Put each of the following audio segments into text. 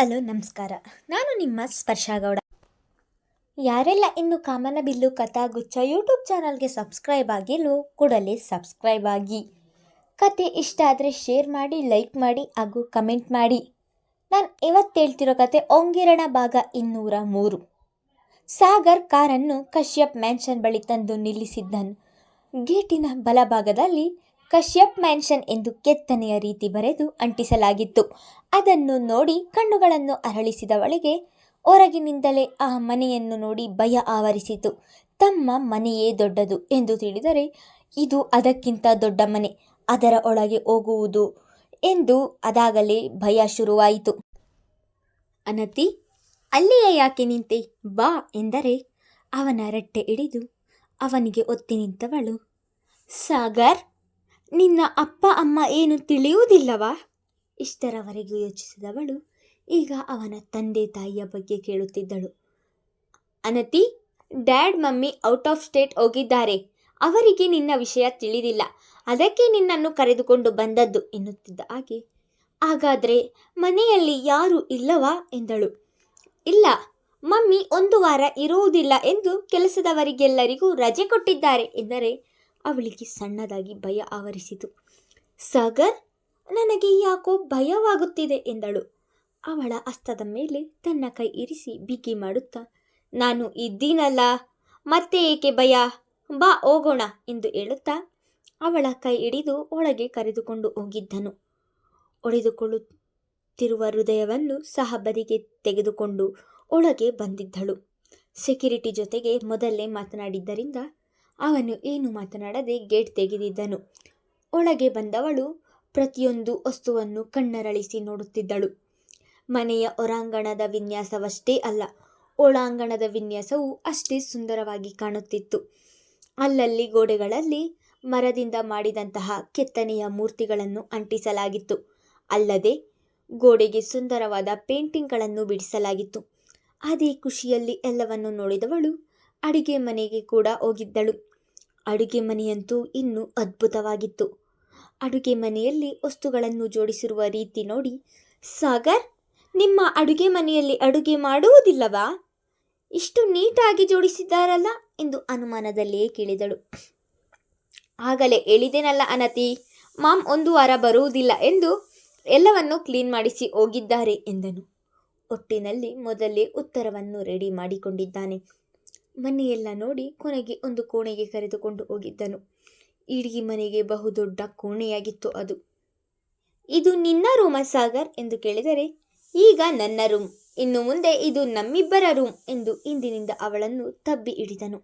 Hello ನಮಸ್ಕಾರ. ನಾನು ನಿಮ್ಮ ಸ್ಪರ್ಶಾಗೌಡ. ಯಾರೆಲ್ಲ ಇನ್ನು ಕಾಮನಬಿಲ್ಲು ಕಥಾಗುಚ್ಛ ಯೂಟ್ಯೂಬ್ ಚಾನಲ್ಗೆ ಸಬ್ಸ್ಕ್ರೈಬ್ ಆಗಿಲ್ಲೋ ಕೂಡಲೇ ಸಬ್ಸ್ಕ್ರೈಬ್ ಆಗಿ. ಕತೆ ಇಷ್ಟ ಆದರೆ ಶೇರ್ ಮಾಡಿ, ಲೈಕ್ ಮಾಡಿ ಹಾಗೂ ಕಮೆಂಟ್ ಮಾಡಿ. ನಾನು ಇವತ್ತು ಹೇಳ್ತಿರೋ ಕತೆ ಒಂಗಿರಣ ಭಾಗ 203. ಸಾಗರ್ ಕಾರನ್ನು ಕಶ್ಯಪ್ ಮ್ಯಾನ್ಷನ್ ಬಳಿ ತಂದು ನಿಲ್ಲಿಸಿದ್ದನು. ಗೇಟಿನ ಬಲಭಾಗದಲ್ಲಿ ಕಶ್ಯಪ್ ಮ್ಯಾನ್ಷನ್ ಎಂದು ಕೆತ್ತನೆಯ ರೀತಿ ಬರೆದು ಅಂಟಿಸಲಾಗಿತ್ತು. ಅದನ್ನು ನೋಡಿ ಕಣ್ಣುಗಳನ್ನು ಅರಳಿಸಿದವಳಿಗೆ ಹೊರಗಿನಿಂದಲೇ ಆ ಮನೆಯನ್ನು ನೋಡಿ ಭಯ ಆವರಿಸಿತು. ತಮ್ಮ ಮನೆಯೇ ದೊಡ್ಡದು ಎಂದು ತಿಳಿದರೆ ಇದು ಅದಕ್ಕಿಂತ ದೊಡ್ಡ ಮನೆ, ಅದರ ಒಳಗೆ ಹೋಗುವುದು ಎಂದು ಅದಾಗಲೇ ಭಯ ಶುರುವಾಯಿತು. ಅನತಿ, ಅಲ್ಲಿಯೇ ಯಾಕೆ ನಿಂತೆ, ಬಾ ಎಂದರೆ ಅವನ ರಟ್ಟೆ ಹಿಡಿದು ಅವನಿಗೆ ಒತ್ತಿ ನಿಂತವಳು. ಸಾಗರ್, ನಿನ್ನ ಅಪ್ಪ ಅಮ್ಮ ಏನು ತಿಳಿಯುವುದಿಲ್ಲವಾ? ಇಷ್ಟರವರೆಗೂ ಯೋಚಿಸಿದವಳು ಈಗ ಅವನ ತಂದೆ ತಾಯಿಯ ಬಗ್ಗೆ ಕೇಳುತ್ತಿದ್ದಳು. ಅನತಿ, dad mummy out of state ಹೋಗಿದ್ದಾರೆ, ಅವರಿಗೆ ನಿನ್ನ ವಿಷಯ ತಿಳಿದಿಲ್ಲ, ಅದಕ್ಕೆ ನಿನ್ನನ್ನು ಕರೆದುಕೊಂಡು ಬಂದದ್ದು ಎನ್ನುತ್ತಿದ್ದ ಹಾಗೆ, ಹಾಗಾದರೆ ಮನೆಯಲ್ಲಿ ಯಾರೂ ಇಲ್ಲವಾ ಎಂದಳು. ಇಲ್ಲ, ಮಮ್ಮಿ 1 ವಾರ ಇರುವುದಿಲ್ಲ ಎಂದು ಕೆಲಸದವರಿಗೆಲ್ಲರಿಗೂ ರಜೆ ಕೊಟ್ಟಿದ್ದಾರೆ ಎಂದರೆ ಅವಳಿಗೆ ಸಣ್ಣದಾಗಿ ಭಯ ಆವರಿಸಿತು. ಸಾಗರ್, ನನಗೆ ಯಾಕೋ ಭಯವಾಗುತ್ತಿದೆ ಎಂದಳು. ಅವಳ ಹಸ್ತದ ಮೇಲೆ ತನ್ನ ಕೈ ಇರಿಸಿ ಬಿಗಿ ಮಾಡುತ್ತಾ, ನಾನು ಇದ್ದೀನಲ್ಲ, ಮತ್ತೆ ಏಕೆ ಭಯ, ಬಾ ಹೋಗೋಣ ಎಂದು ಹೇಳುತ್ತಾ ಅವಳ ಕೈ ಹಿಡಿದು ಒಳಗೆ ಕರೆದುಕೊಂಡು ಹೋಗಿದ್ದನು. ಹೊಡೆದುಕೊಳ್ಳುತ್ತಿರುವ ಹೃದಯವನ್ನು ಸಹ ಬದಿಗೆ ತೆಗೆದುಕೊಂಡು ಒಳಗೆ ಬಂದಿದ್ದಳು. ಸೆಕ್ಯೂರಿಟಿ ಜೊತೆಗೆ ಮೊದಲೇ ಮಾತನಾಡಿದ್ದರಿಂದ ಅವನು ಏನು ಮಾತನಾಡದೆ ಗೇಟ್ ತೆಗೆದಿದ್ದನು. ಒಳಗೆ ಬಂದವಳು ಪ್ರತಿಯೊಂದು ವಸ್ತುವನ್ನು ಕಣ್ಣರಳಿಸಿ ನೋಡುತ್ತಿದ್ದಳು. ಮನೆಯ ಹೊರಾಂಗಣದ ವಿನ್ಯಾಸವಷ್ಟೇ ಅಲ್ಲ, ಒಳಾಂಗಣದ ವಿನ್ಯಾಸವೂ ಅಷ್ಟೇ ಸುಂದರವಾಗಿ ಕಾಣುತ್ತಿತ್ತು. ಅಲ್ಲಲ್ಲಿ ಗೋಡೆಗಳಲ್ಲಿ ಮರದಿಂದ ಮಾಡಿದಂತಹ ಕೆತ್ತನೆಯ ಮೂರ್ತಿಗಳನ್ನು ಅಂಟಿಸಲಾಗಿತ್ತು. ಅಲ್ಲದೆ ಗೋಡೆಗೆ ಸುಂದರವಾದ ಪೇಂಟಿಂಗ್ಗಳನ್ನು ಬಿಡಿಸಲಾಗಿತ್ತು. ಅದೇ ಖುಷಿಯಲ್ಲಿ ಎಲ್ಲವನ್ನು ನೋಡಿದವಳು ಅಡುಗೆ ಮನೆಗೆ ಕೂಡ ಹೋಗಿದ್ದಳು. ಅಡುಗೆ ಮನೆಯಂತೂ ಇನ್ನೂ ಅದ್ಭುತವಾಗಿತ್ತು. ಅಡುಗೆ ಮನೆಯಲ್ಲಿ ವಸ್ತುಗಳನ್ನು ಜೋಡಿಸಿರುವ ರೀತಿ ನೋಡಿ, ಸಾಗರ್, ನಿಮ್ಮ ಅಡುಗೆ ಮನೆಯಲ್ಲಿ ಅಡುಗೆ ಮಾಡುವುದಿಲ್ಲವಾ? ಇಷ್ಟು ನೀಟಾಗಿ ಜೋಡಿಸಿದ್ದಾರಲ್ಲ ಎಂದು ಅನುಮಾನದಲ್ಲಿಯೇ ಕೇಳಿದಳು. ಆಗಲೇ ಹೇಳಿದೆನಲ್ಲ ಅನತಿ, ಮಾಮ್ 1 ವಾರ ಬರುವುದಿಲ್ಲ ಎಂದು ಎಲ್ಲವನ್ನು ಕ್ಲೀನ್ ಮಾಡಿಸಿ ಹೋಗಿದ್ದಾರೆ ಎಂದನು. ಒಟ್ಟಿನಲ್ಲಿ ಮೊದಲೇ ಉತ್ತರವನ್ನು ರೆಡಿ ಮಾಡಿಕೊಂಡಿದ್ದಾನೆ. ಮನೆಯೆಲ್ಲ ನೋಡಿ ಕೊನೆಗೆ ಒಂದು ಕೋಣೆಗೆ ಕರೆದುಕೊಂಡು ಹೋಗಿದ್ದನು. ಇಡೀ ಮನೆಗೆ ಬಹುದೊಡ್ಡ ಕೋಣೆಯಾಗಿತ್ತು ಅದು. ಇದು ನಿನ್ನ ರೂಮ ಸಾಗರ್ ಎಂದು ಕೇಳಿದರೆ, ಈಗ ನನ್ನ ರೂಮ್, ಇನ್ನು ಮುಂದೆ ಇದು ನಮ್ಮಿಬ್ಬರ ರೂಮ್ ಎಂದು ಇಂದಿನಿಂದ ಅವಳನ್ನು ತಬ್ಬಿ ಹಿಡಿದನು.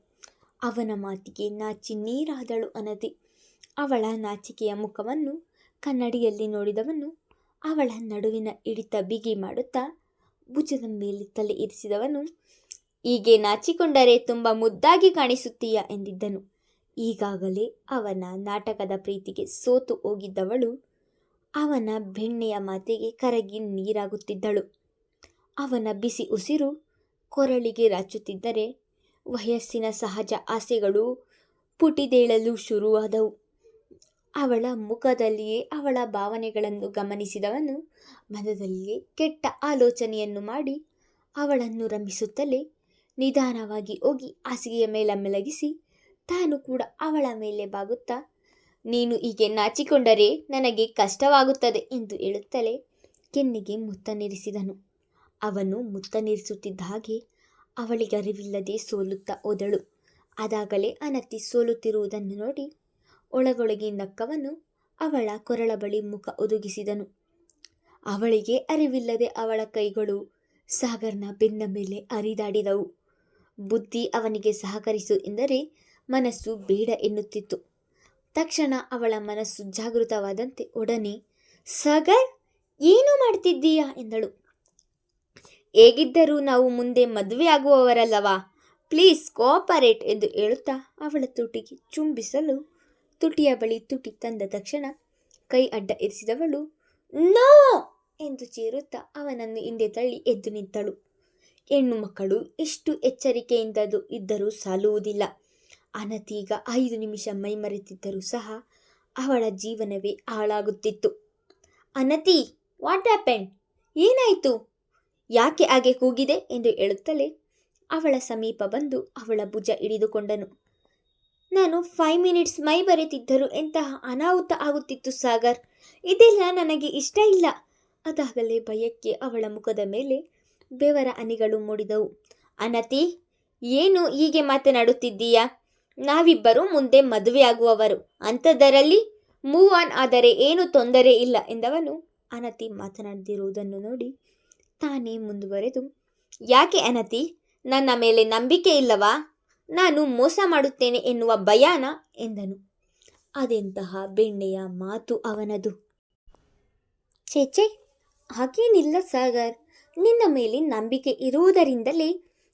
ಅವನ ಮಾತಿಗೆ ನಾಚಿ ನೀರಾದಳು ಅನತಿ. ಅವಳ ನಾಚಿಕೆಯ ಮುಖವನ್ನು ಕನ್ನಡಿಯಲ್ಲಿ ನೋಡಿದವನು ಅವಳ ನಡುವಿನ ಹಿಡಿತ ಬಿಗಿ ಮಾಡುತ್ತಾ ಭುಜದ ಮೇಲೆ ತಲೆ ಇರಿಸಿದವನು, ಹೀಗೆ ನಾಚಿಕೊಂಡರೆ ತುಂಬ ಮುದ್ದಾಗಿ ಕಾಣಿಸುತ್ತೀಯ ಎಂದಿದ್ದನು. ಈಗಾಗಲೇ ಅವನ ನಾಟಕದ ಪ್ರೀತಿಗೆ ಸೋತು ಹೋಗಿದ್ದವಳು ಅವನ ಬೆಣ್ಣೆಯ ಮಾತಿಗೆ ಕರಗಿ ನೀರಾಗುತ್ತಿದ್ದಳು. ಅವನ ಬಿಸಿ ಉಸಿರು ಕೊರಳಿಗೆ ರಾಚುತ್ತಿದ್ದರೆ ವಯಸ್ಸಿನ ಸಹಜ ಆಸೆಗಳು ಪುಟಿದೇಳಲು ಶುರುವಾದವು. ಅವಳ ಮುಖದಲ್ಲಿಯೇ ಅವಳ ಭಾವನೆಗಳನ್ನು ಗಮನಿಸಿದವನು ಮನದಲ್ಲಿಯೇ ಕೆಟ್ಟ ಆಲೋಚನೆಯನ್ನು ಮಾಡಿ ಅವಳನ್ನು ರಂಭಿಸುತ್ತಲೇ ನಿಧಾನವಾಗಿ ಹೋಗಿ ಹಾಸಿಗೆಯ ಮೇಲೆ ಮಲಗಿಸಿ ತಾನು ಕೂಡ ಅವಳ ಮೇಲೆ ಬಾಗುತ್ತಾ, ನೀನು ಹೀಗೆ ನಾಚಿಕೊಂಡರೆ ನನಗೆ ಕಷ್ಟವಾಗುತ್ತದೆ ಎಂದು ಹೇಳುತ್ತಲೇ ಕೆನ್ನೆಗೆ ಮುತ್ತನಿರಿಸಿದನು. ಅವನು ಮುತ್ತನಿರಿಸುತ್ತಿದ್ದ ಹಾಗೆ ಅವಳಿಗೆ ಅರಿವಿಲ್ಲದೆ ಸೋಲುತ್ತಾ ಹೋದಳು. ಅದಾಗಲೇ ಅನತಿ ಸೋಲುತ್ತಿರುವುದನ್ನು ನೋಡಿ ಒಳಗೊಳಗೆ ನಕ್ಕವನು ಅವಳ ಕೊರಳ ಬಳಿ ಮುಖ ಒದಗಿಸಿದನು. ಅವಳಿಗೆ ಅರಿವಿಲ್ಲದೆ ಅವಳ ಕೈಗಳು ಸಾಗರ್ನ ಬೆನ್ನ ಮೇಲೆ ಹರಿದಾಡಿದವು. ಬುದ್ಧಿ ಅವನಿಗೆ ಸಹಕರಿಸು ಎಂದರೆ ಮನಸ್ಸು ಬೇಡ ಎನ್ನುತ್ತಿತ್ತು. ತಕ್ಷಣ ಅವಳ ಮನಸ್ಸು ಜಾಗೃತವಾದಂತೆ ಒಡನೆ, ಸಾಗರ್, ಏನು ಮಾಡ್ತಿದ್ದೀಯಾ ಎಂದಳು. ಹೇಗಿದ್ದರೂ ನಾವು ಮುಂದೆ ಮದುವೆ ಆಗುವವರಲ್ಲವಾ, ಪ್ಲೀಸ್ ಕೋಆಪರೇಟ್ ಎಂದು ಹೇಳುತ್ತಾ ಅವಳ ತುಟಿಗೆ ಚುಂಬಿಸಲು ತುಟಿಯ ಬಳಿ ತುಟಿ ತಂದ ತಕ್ಷಣ ಕೈ ಅಡ್ಡ ಇರಿಸಿದವಳು, ನೋ ಎಂದು ಚೀರುತ್ತಾ ಅವನನ್ನು ಹಿಂದೆ ತಳ್ಳಿ ಎದ್ದು ನಿಂತಳು. ಹೆಣ್ಣು ಮಕ್ಕಳು ಎಷ್ಟು ಎಚ್ಚರಿಕೆಯಿಂದ ಇದ್ದರೂ ಸಾಲುವುದಿಲ್ಲ. ಅನತೀಗ 5 ನಿಮಿಷ ಮೈಮರೆತಿದ್ದರೂ ಸಹ ಅವಳ ಜೀವನವೇ ಹಾಳಾಗುತ್ತಿತ್ತು. ಅನತಿ, ವಾಟ್ ಹ್ಯಾಪೆಂಡ್, ಏನಾಯಿತು ಯಾಕೆ ಹಾಗೆ ಕೂಗಿದೆ ಎಂದು ಹೇಳುತ್ತಲೇ ಅವಳ ಸಮೀಪ ಬಂದು ಅವಳ ಭುಜ ಹಿಡಿದುಕೊಂಡನು. ನಾನು 5 ಮಿನಿಟ್ಸ್ ಮೈ ಬರೆತಿದ್ದರೂ ಎಂತಹ ಅನಾಹುತ ಆಗುತ್ತಿತ್ತು ಸಾಗರ್. ಇದೆಲ್ಲ ನನಗೆ ಇಷ್ಟ ಇಲ್ಲ. ಅದಾಗಲೇ ಭಯಕ್ಕೆ ಅವಳ ಮುಖದ ಮೇಲೆ ಬೆವರ ಹನಿಗಳು ಮೂಡಿದವು. ಅನತಿ, ಏನು ಹೀಗೆ ಮಾತನಾಡುತ್ತಿದ್ದೀಯಾ? ನಾವಿಬ್ಬರು ಮುಂದೆ ಮದುವೆಯಾಗುವವರು, ಅಂಥದ್ದರಲ್ಲಿ ಮೂವ್ ಆನ್ ಆದರೆ ಏನು ತೊಂದರೆ ಇಲ್ಲ ಎಂದವನು ಅನತಿ ಮಾತನಾಡದಿರುವುದನ್ನು ನೋಡಿ ತಾನೇ ಮುಂದುವರೆದು, ಯಾಕೆ ಅನತಿ, ನನ್ನ ಮೇಲೆ ನಂಬಿಕೆ ಇಲ್ಲವಾ? ನಾನು ಮೋಸ ಮಾಡುತ್ತೇನೆ ಎನ್ನುವ ಭಯಾನ ಎಂದನು. ಅದೆಂತಹ ಬೆಣ್ಣೆಯ ಮಾತು ಅವನದು. ಚೇಚೆ, ಹಾಗೇನಿಲ್ಲ ಸಾಗರ್. ನಿನ್ನ ಮೇಲೆ ನಂಬಿಕೆ ಇರುವುದರಿಂದಲೇ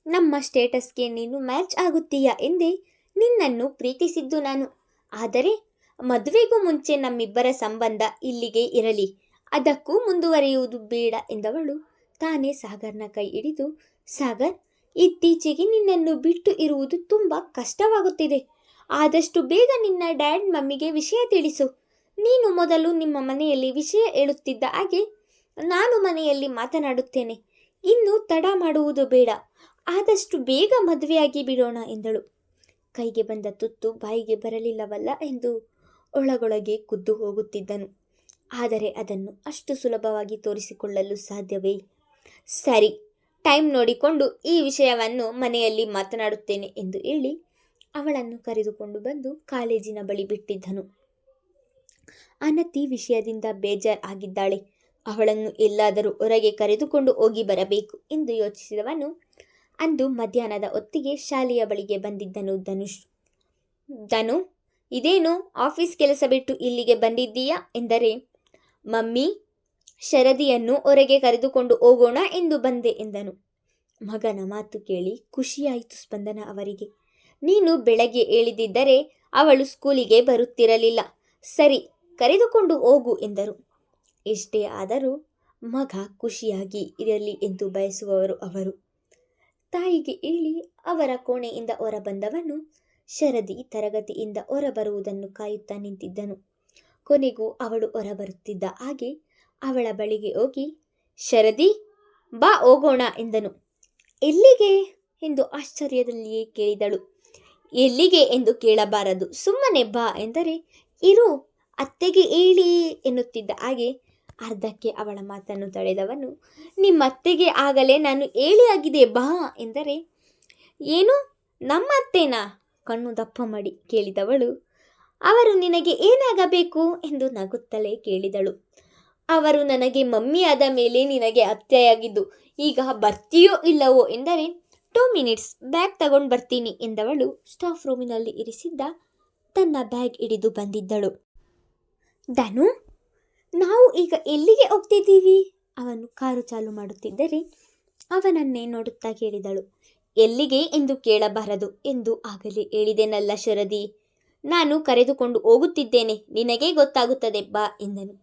ನಮ್ಮ ಸ್ಟೇಟಸ್ಗೆ ನೀನು ಮ್ಯಾಚ್ ಆಗುತ್ತೀಯಾ ಎಂದೇ ನಿನ್ನನ್ನು ಪ್ರೀತಿಸಿದ್ದು ನಾನು. ಆದರೆ ಮದುವೆಗೂ ಮುಂಚೆ ನಮ್ಮಿಬ್ಬರ ಸಂಬಂಧ ಇಲ್ಲಿಗೆ ಇರಲಿ, ಅದಕ್ಕೂ ಮುಂದುವರಿಯುವುದು ಬೇಡ ಎಂದವಳು ತಾನೇ ಸಾಗರ್ನ ಕೈ ಹಿಡಿದು, ಸಾಗರ್, ಇತ್ತೀಚೆಗೆ ನಿನ್ನನ್ನು ಬಿಟ್ಟು ಇರುವುದು ತುಂಬ ಕಷ್ಟವಾಗುತ್ತಿದೆ. ಆದಷ್ಟು ಬೇಗ ನಿನ್ನ ಡ್ಯಾಡ್ ಮಮ್ಮಿಗೆ ವಿಷಯ ತಿಳಿಸು. ನೀನು ಮೊದಲು ನಿಮ್ಮ ಮನೆಯಲ್ಲಿ ವಿಷಯ ಹೇಳುತ್ತಿದ್ದ ಹಾಗೆ ನಾನು ಮನೆಯಲ್ಲಿ ಮಾತನಾಡುತ್ತೇನೆ. ಇನ್ನು ತಡ ಮಾಡುವುದು ಬೇಡ. ಆದಷ್ಟು ಬೇಗ ಮದುವೆಯಾಗಿ ಬಿಡೋಣ ಎಂದಳು. ಕೈಗೆ ಬಂದ ತುತ್ತು ಬಾಯಿಗೆ ಬರಲಿಲ್ಲವಲ್ಲ ಎಂದು ಒಳಗೊಳಗೆ ಕುದ್ದು ಹೋಗುತ್ತಿದ್ದನು. ಆದರೆ ಅದನ್ನು ಅಷ್ಟು ಸುಲಭವಾಗಿ ತೋರಿಸಿಕೊಳ್ಳಲು ಸಾಧ್ಯವೇ? ಸರಿ, ಟೈಮ್ ನೋಡಿಕೊಂಡು ಈ ವಿಷಯವನ್ನು ಮನೆಯಲ್ಲಿ ಮಾತನಾಡುತ್ತೇನೆ ಎಂದು ಹೇಳಿ ಅವಳನ್ನು ಕರೆದುಕೊಂಡು ಬಂದು ಕಾಲೇಜಿನ ಬಳಿ ಬಿಟ್ಟಿದ್ದನು. ಅನತಿ ವಿಷಯದಿಂದ ಬೇಜಾರ್ ಆಗಿದ್ದಾಳೆ. ಅವಳನ್ನು ಎಲ್ಲಾದರೂ ಹೊರಗೆ ಕರೆದುಕೊಂಡು ಹೋಗಿ ಬರಬೇಕು ಎಂದು ಯೋಚಿಸಿದವನು ಅಂದು ಮಧ್ಯಾಹ್ನದ ಹೊತ್ತಿಗೆ ಶಾಲೆಯ ಬಳಿಗೆ ಬಂದಿದ್ದನು ಧನುಷ್. ಧನು, ಇದೇನು ಆಫೀಸ್ ಕೆಲಸ ಬಿಟ್ಟು ಇಲ್ಲಿಗೆ ಬಂದಿದ್ದೀಯಾ ಎಂದರೆ, ಮಮ್ಮಿ, ಶರದಿಯನ್ನು ಹೊರಗೆ ಕರೆದುಕೊಂಡು ಹೋಗೋಣ ಎಂದು ಬಂದೆ ಎಂದನು. ಮಗನ ಮಾತು ಕೇಳಿ ಖುಷಿಯಾಯಿತು ಸ್ಪಂದನ ಅವರಿಗೆ. ನೀನು ಬೆಳಗ್ಗೆ ಹೇಳಿದ್ದರೆ ಅವಳು ಸ್ಕೂಲಿಗೆ ಬರುತ್ತಿರಲಿಲ್ಲ. ಸರಿ, ಕರೆದುಕೊಂಡು ಹೋಗು ಎಂದರು. ಎಷ್ಟೇ ಆದರೂ ಮಗ ಖುಷಿಯಾಗಿ ಇರಲಿ ಎಂದು ಬಯಸುವವರು ಅವರು. ತಾಯಿಗೆ ಹೇಳಿ ಅವರ ಕೋಣೆಯಿಂದ ಹೊರಬಂದವನು ಶರದಿ ತರಗತಿಯಿಂದ ಹೊರಬರುವುದನ್ನು ಕಾಯುತ್ತಾ ನಿಂತಿದ್ದನು. ಕೊನೆಗೂ ಅವಳು ಹೊರಬರುತ್ತಿದ್ದ ಹಾಗೆ ಅವಳ ಬಳಿಗೆ ಹೋಗಿ, ಶರದಿ, ಬಾ ಹೋಗೋಣ ಎಂದನು. ಎಲ್ಲಿಗೆ ಎಂದು ಆಶ್ಚರ್ಯದಲ್ಲಿಯೇ ಕೇಳಿದಳು. ಎಲ್ಲಿಗೆ ಎಂದು ಕೇಳಬಾರದು, ಸುಮ್ಮನೆ ಬಾ ಎಂದರೆ, ಇರು, ಅತ್ತೆಗೆ ಹೇಳಿ ಎನ್ನುತ್ತಿದ್ದ ಹಾಗೆ ಅರ್ಧಕ್ಕೆ ಅವಳ ಮಾತನ್ನು ತಡೆದವನು, ನಿಮ್ಮತ್ತೆಗೆ ಆಗಲೇ ನಾನು ಹೇಳಿಯಾಗಿದೆ ಬಾ ಎಂದರೆ, ಏನು, ನಮ್ಮ ಅತ್ತೇನಾ? ಕಣ್ಣು ದಪ್ಪ ಮಾಡಿ ಕೇಳಿದವಳು. ಅವರು ನಿನಗೆ ಏನಾಗಬೇಕು ಎಂದು ನಗುತ್ತಲೇ ಕೇಳಿದಳು. ಅವರು ನನಗೆ ಮಮ್ಮಿ ಆದ ಮೇಲೆ ನಿನಗೆ ಅತ್ತೆಯಾಗಿದ್ದು, ಈಗ ಬರ್ತೀಯೋ ಇಲ್ಲವೋ ಎಂದರೆ, 2 ಮಿನಿಟ್ಸ್, ಬ್ಯಾಗ್ ತಗೊಂಡು ಬರ್ತೀನಿ ಎಂದವಳು ಸ್ಟಾಫ್ ರೂಮಿನಲ್ಲಿ ಇರಿಸಿದ್ದ ತನ್ನ ಬ್ಯಾಗ್ ಹಿಡಿದು ಬಂದಿದ್ದಳು. ಧನು, ನಾವು ಈಗ ಎಲ್ಲಿಗೆ ಹೋಗ್ತಿದ್ದೀವಿ? ಅವನು ಕಾರು ಚಾಲು ಮಾಡುತ್ತಿದ್ದರೆ ಅವನನ್ನೇ ನೋಡುತ್ತಾ ಕೇಳಿದಳು. ಎಲ್ಲಿಗೆ ಎಂದು ಕೇಳಬಾರದು ಎಂದು ಆಗಲೇ ಹೇಳಿದೆನಲ್ಲ ಶರದಿ. ನಾನು ಕರೆದುಕೊಂಡು ಹೋಗುತ್ತಿದ್ದೇನೆ, ನಿನಗೇ ಗೊತ್ತಾಗುತ್ತದೆ ಬಾ ಎಂದನು.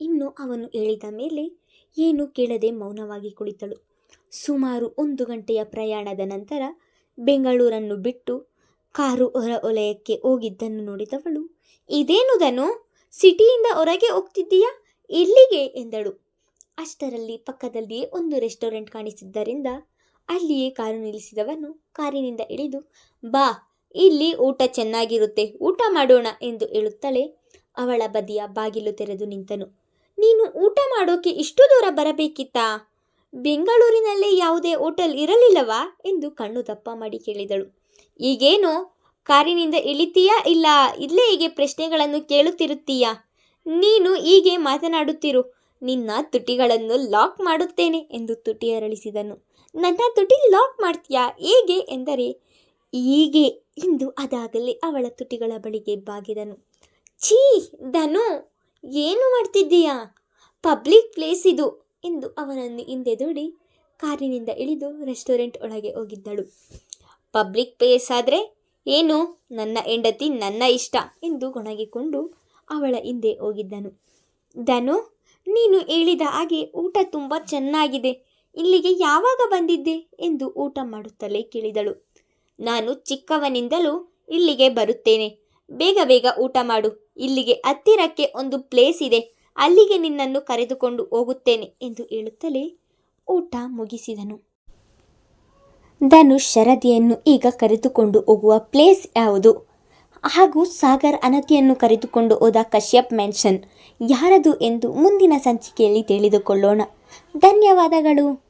ಇನ್ನು ಅವನು ಹೇಳಿದ ಮೇಲೆ ಏನು ಕೇಳದೆ ಮೌನವಾಗಿ ಕುಳಿತಳು. ಸುಮಾರು 1 ಗಂಟೆಯ ಪ್ರಯಾಣದ ನಂತರ ಬೆಂಗಳೂರನ್ನು ಬಿಟ್ಟು ಕಾರು ಹೊರ ವಲಯಕ್ಕೆ ಹೋಗಿದ್ದನ್ನು ನೋಡಿದವಳು, ಇದೇನು ಧನು, ಸಿಟಿಯಿಂದ ಹೊರಗೆ ಹೋಗ್ತಿದ್ದೀಯಾ, ಎಲ್ಲಿಗೆ ಎಂದಳು. ಅಷ್ಟರಲ್ಲಿ ಪಕ್ಕದಲ್ಲಿಯೇ ಒಂದು ರೆಸ್ಟೋರೆಂಟ್ ಕಾಣಿಸಿದ್ದರಿಂದ ಅಲ್ಲಿಯೇ ಕಾರು ನಿಲ್ಲಿಸಿದವನು ಕಾರಿನಿಂದ ಇಳಿದು, ಬಾ, ಇಲ್ಲಿ ಊಟ ಚೆನ್ನಾಗಿರುತ್ತೆ, ಊಟ ಮಾಡೋಣ ಎಂದು ಹೇಳುತ್ತಲೇ ಅವಳ ಬದಿಯ ಬಾಗಿಲು ತೆರೆದು ನಿಂತನು. ನೀನು ಊಟ ಮಾಡೋಕೆ ಇಷ್ಟು ದೂರ ಬರಬೇಕಿತ್ತಾ? ಬೆಂಗಳೂರಿನಲ್ಲೇ ಯಾವುದೇ ಹೋಟೆಲ್ ಇರಲಿಲ್ಲವಾ ಎಂದು ಕಣ್ಣು ದಪ್ಪ ಮಾಡಿ ಕೇಳಿದಳು. ಈಗೇನು ಕಾರಿನಿಂದ ಇಳಿತೀಯಾ ಇಲ್ಲ ಇಲ್ಲೇ ಹೀಗೆ ಪ್ರಶ್ನೆಗಳನ್ನು ಕೇಳುತ್ತಿರುತ್ತೀಯಾ? ನೀನು ಹೀಗೆ ಮಾತನಾಡುತ್ತಿರು, ನಿನ್ನ ತುಟಿಗಳನ್ನು ಲಾಕ್ ಮಾಡುತ್ತೇನೆ ಎಂದು ತುಟಿ ಅರಳಿಸಿದನು. ನನ್ನ ತುಟಿ ಲಾಕ್ ಮಾಡ್ತೀಯಾ, ಹೇಗೆ ಎಂದರೆ, ಹೀಗೆ ಎಂದು ಅದಾಗಲೇ ಅವಳ ತುಟಿಗಳ ಬಳಿಗೆ ಬಾಗಿದನು. ಛೀ ಧನು, ಏನು ಮಾಡ್ತಿದ್ದೀಯಾ? ಪಬ್ಲಿಕ್ ಪ್ಲೇಸ್ ಇದು ಎಂದು ಅವನನ್ನು ಹಿಂದೆ ದೂಡಿ ಕಾರಿನಿಂದ ಇಳಿದು ರೆಸ್ಟೋರೆಂಟ್ ಒಳಗೆ ಹೋಗಿದ್ದಳು. ಪಬ್ಲಿಕ್ ಪ್ಲೇಸ್ ಆದರೆ ಏನು, ನನ್ನ ಹೆಂಡತಿ ನನ್ನ ಇಷ್ಟ ಎಂದು ಗೊಣಗಿಕೊಂಡು ಅವಳ ಹಿಂದೆ ಹೋಗಿದ್ದನು. ಧನು, ನೀನು ಹೇಳಿದ ಹಾಗೆ ಊಟ ತುಂಬ ಚೆನ್ನಾಗಿದೆ, ಇಲ್ಲಿಗೆ ಯಾವಾಗ ಬಂದಿದ್ದೆ ಎಂದು ಊಟ ಮಾಡುತ್ತಲೇ ಕೇಳಿದಳು. ನಾನು ಚಿಕ್ಕವನಿಂದಲೂ ಇಲ್ಲಿಗೆ ಬರುತ್ತೇನೆ, ಬೇಗ ಬೇಗ ಊಟ ಮಾಡು, ಇಲ್ಲಿಗೆ ಹತ್ತಿರಕ್ಕೆ ಒಂದು ಪ್ಲೇಸ್ ಇದೆ, ಅಲ್ಲಿಗೆ ನಿನ್ನನ್ನು ಕರೆದುಕೊಂಡು ಹೋಗುತ್ತೇನೆ ಎಂದು ಹೇಳುತ್ತಲೇ ಊಟ ಮುಗಿಸಿದನು. ಧನುಷ್ ಶರದಿಯನ್ನು ಈಗ ಕರೆದುಕೊಂಡು ಹೋಗುವ ಪ್ಲೇಸ್ ಯಾವುದು ಹಾಗೂ ಸಾಗರ್ ಅನತಿಯನ್ನು ಕರೆದುಕೊಂಡು ಹೋದ ಕಶ್ಯಪ್ ಮೆನ್ಷನ್ ಯಾರದು ಎಂದು ಮುಂದಿನ ಸಂಚಿಕೆಯಲ್ಲಿ ತಿಳಿದುಕೊಳ್ಳೋಣ. ಧನ್ಯವಾದಗಳು.